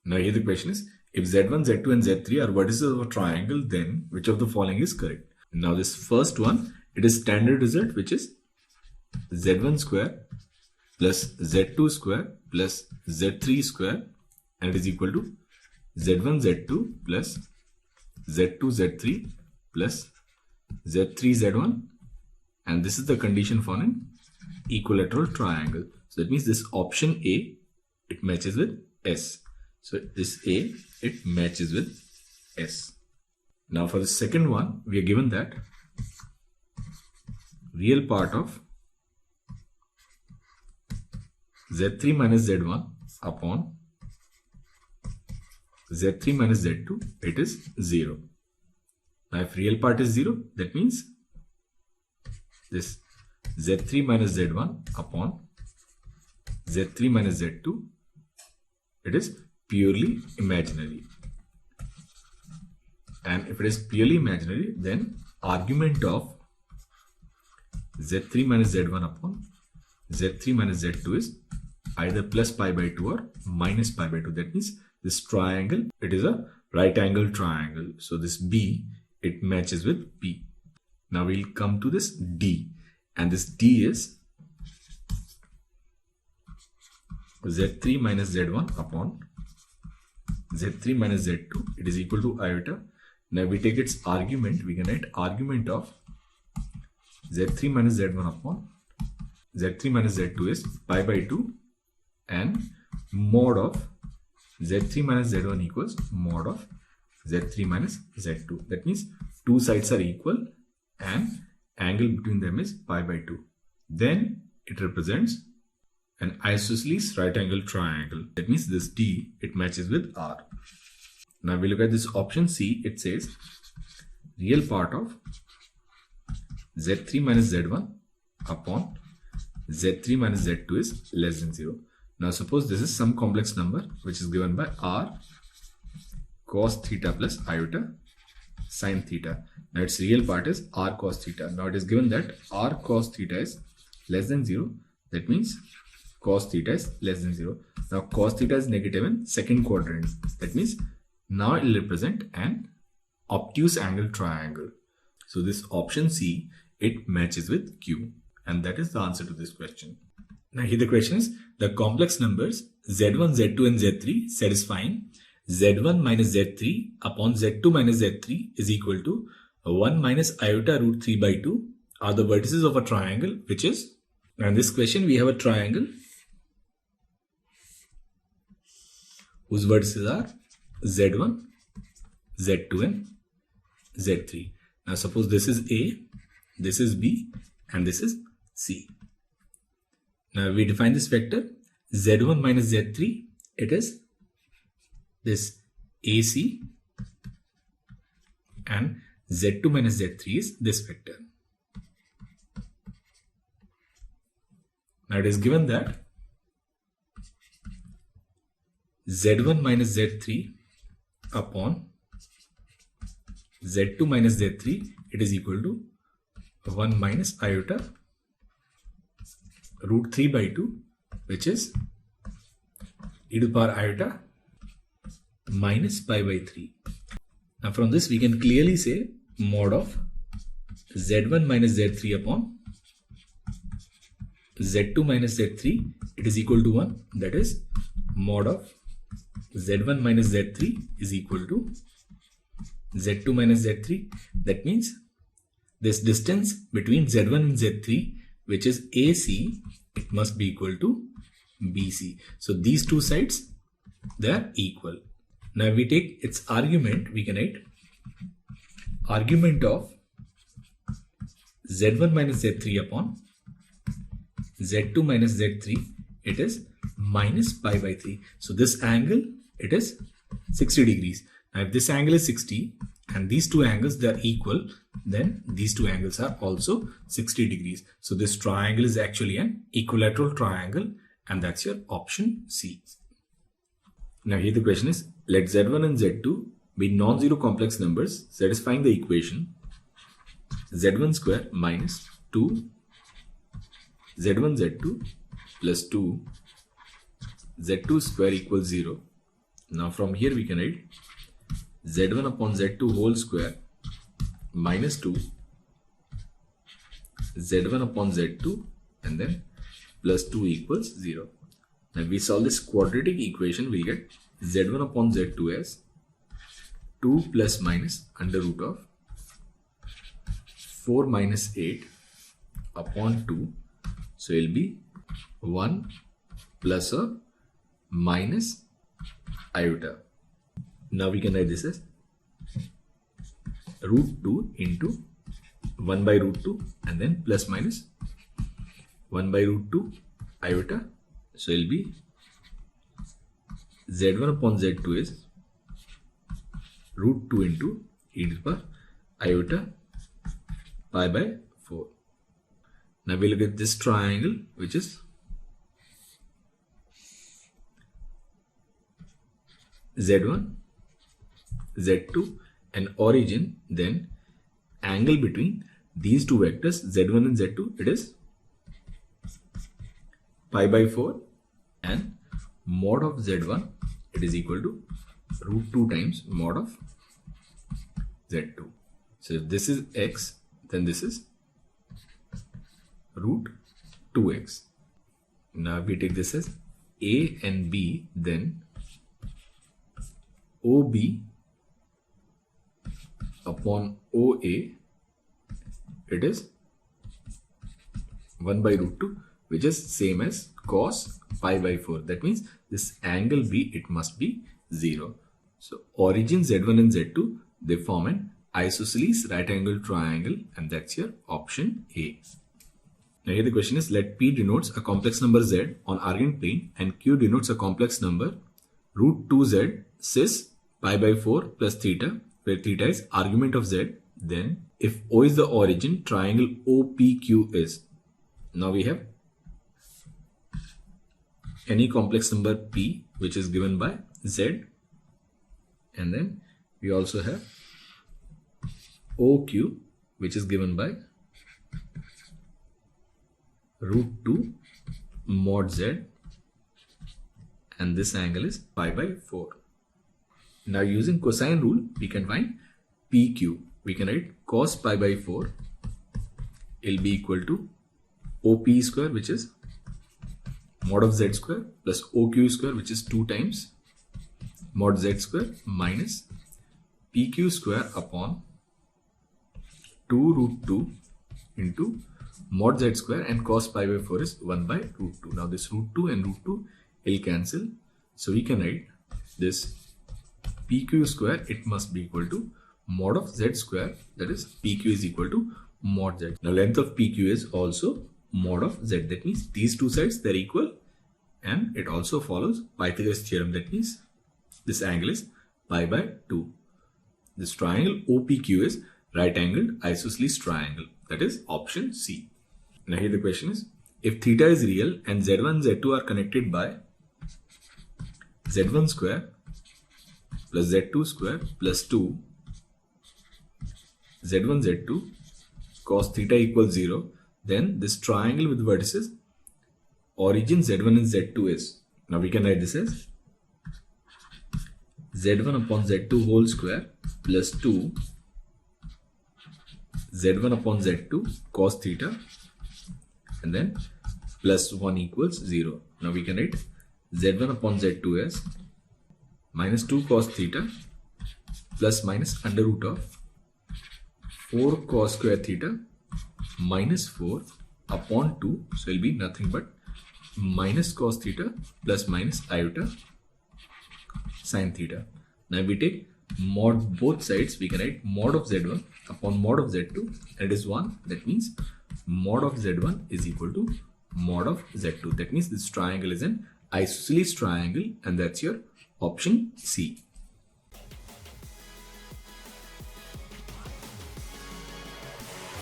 Now here the question is, if Z1, Z2 and Z3 are vertices of a triangle, then which of the following is correct? Now this first one, it is standard result, which is Z1 square plus Z2 square plus Z3 square, and it is equal to Z1 Z2 plus Z2 Z3 plus Z3 Z1, and this is the condition for an equilateral triangle. So that means this option A, it matches with S. So this A, it matches with S. Now for the second one, we are given that real part of Z3 minus Z1 upon Z3 minus Z2, it is 0. Now if real part is 0, that means this Z3 minus Z1 upon Z3 minus Z2, it is purely imaginary. And if it is purely imaginary, then argument of Z3 minus Z1 upon Z3 minus Z2 is either plus pi by 2 or minus pi by 2. That means this triangle, it is a right angle triangle. So this B, it matches with P. Now we'll come to this D, and this D is Z3 minus Z1 upon Z3 minus Z2, it is equal to iota. Now we take its argument, we can write argument of Z3 minus Z1 upon Z3 minus Z2 is pi by 2, and mod of Z3 minus Z1 equals mod of Z3 minus Z2. That means two sides are equal and angle between them is pi by 2. Then it represents an isosceles right angle triangle. That means this D, it matches with R. Now we look at this option C. It says real part of Z3 minus Z1 upon Z3 minus Z2 is less than 0. Now suppose this is some complex number which is given by R cos theta plus iota sin theta. Now its real part is R cos theta. Now it is given that R cos theta is less than 0. That means cos theta is less than 0. Now cos theta is negative in second quadrant. That means now it will represent an obtuse angle triangle. So this option C, it matches with Q, and that is the answer to this question. Now here the question is, the complex numbers Z1, Z2 and Z3 satisfying Z1 minus Z3 upon Z2 minus Z3 is equal to 1 minus iota root 3 by 2 are the vertices of a triangle, which is, now in this question we have a triangle whose vertices are Z1, Z2 and Z3. Now suppose this is A, this is B and this is C. Now we define this vector Z1 minus Z3, it is this AC, and Z2 minus Z3 is this vector. Now it is given that Z1 minus Z3 upon Z2 minus Z3, it is equal to 1 minus iota root 3 by 2, which is e to the power iota minus pi by 3. Now from this we can clearly say mod of Z1 minus Z3 upon Z2 minus Z3, it is equal to 1. That is mod of Z1 minus Z3 is equal to Z2 minus Z3. That means this distance between Z1 and Z3, which is AC, it must be equal to BC. So these two sides, they are equal. Now if we take its argument, we can write argument of Z1 minus Z3 upon Z2 minus Z3, it is minus pi by 3. So this angle, it is 60 degrees. Now if this angle is 60 and these two angles, they are equal, then these two angles are also 60 degrees. So this triangle is actually an equilateral triangle, and that's your option C. Now here the question is, let Z1 and Z2 be non-zero complex numbers satisfying the equation Z1 square minus 2 Z1 Z2 plus 2 Z2 square equals 0 Now from here we can write z1 upon z2 whole square minus 2 z1 upon z2 and then plus 2 equals 0. Now we solve this quadratic equation, we'll get z1 upon z2 as 2 plus minus under root of 4 minus 8 upon 2. So it will be 1 plus or minus iota. Now we can write this as root 2 into 1 by root 2 and then plus minus 1 by root 2 iota. So it will be z1 upon z2 is root 2 into e to the power iota pi by 4. Now we look at this triangle which is z1, z2 and origin, then angle between these two vectors z1 and z2, it is pi by 4 and mod of z1 it is equal to root 2 times mod of z2. So if this is x, then this is root 2x. Now we take this as a and b, then OB upon OA, it is 1 by root 2, which is same as cos pi by 4. That means this angle B, it must be 0. So origin Z1 and Z2, they form an isosceles right angle triangle, and that's your option A. Now here the question is, let P denotes a complex number Z on Argand plane and Q denotes a complex number root 2Z cis pi by 4 plus theta, where theta is argument of Z. Then if O is the origin, triangle OPQ is. Now we have any complex number P which is given by Z, and then we also have OQ which is given by root 2 mod Z, and this angle is pi by 4. Now using cosine rule, we can find PQ. We can write cos pi by 4 will be equal to OP square, which is mod of Z square, plus OQ square, which is 2 times mod Z square, minus PQ square upon 2 root 2 into mod Z square, and cos pi by 4 is 1 by root 2. Now this root 2 and root 2 will cancel. So we can write this PQ square, it must be equal to mod of Z square, that is PQ is equal to mod Z. Now length of PQ is also mod of Z. That means these two sides, they're equal, and it also follows Pythagoras theorem. That means this angle is pi by 2. This triangle OPQ is right angled isosceles triangle. That is option C. Now here the question is, if theta is real and Z1 and Z2 are connected by Z1 square plus Z2 square plus 2 Z1 Z2 cos theta equals 0, then this triangle with vertices origin Z1 and Z2 is. Now we can write this as Z1 upon Z2 whole square plus 2 Z1 upon Z2 cos theta, and then plus 1 equals 0. Now we can write Z1 upon Z2 as minus 2 cos theta plus minus under root of 4 cos square theta minus 4 upon 2. So it will be nothing but minus cos theta plus minus iota sin theta. Now we take mod both sides, we can write mod of Z1 upon mod of Z2, and it is 1. That means mod of Z1 is equal to mod of Z2. That means this triangle is an isosceles triangle, and that's your option C.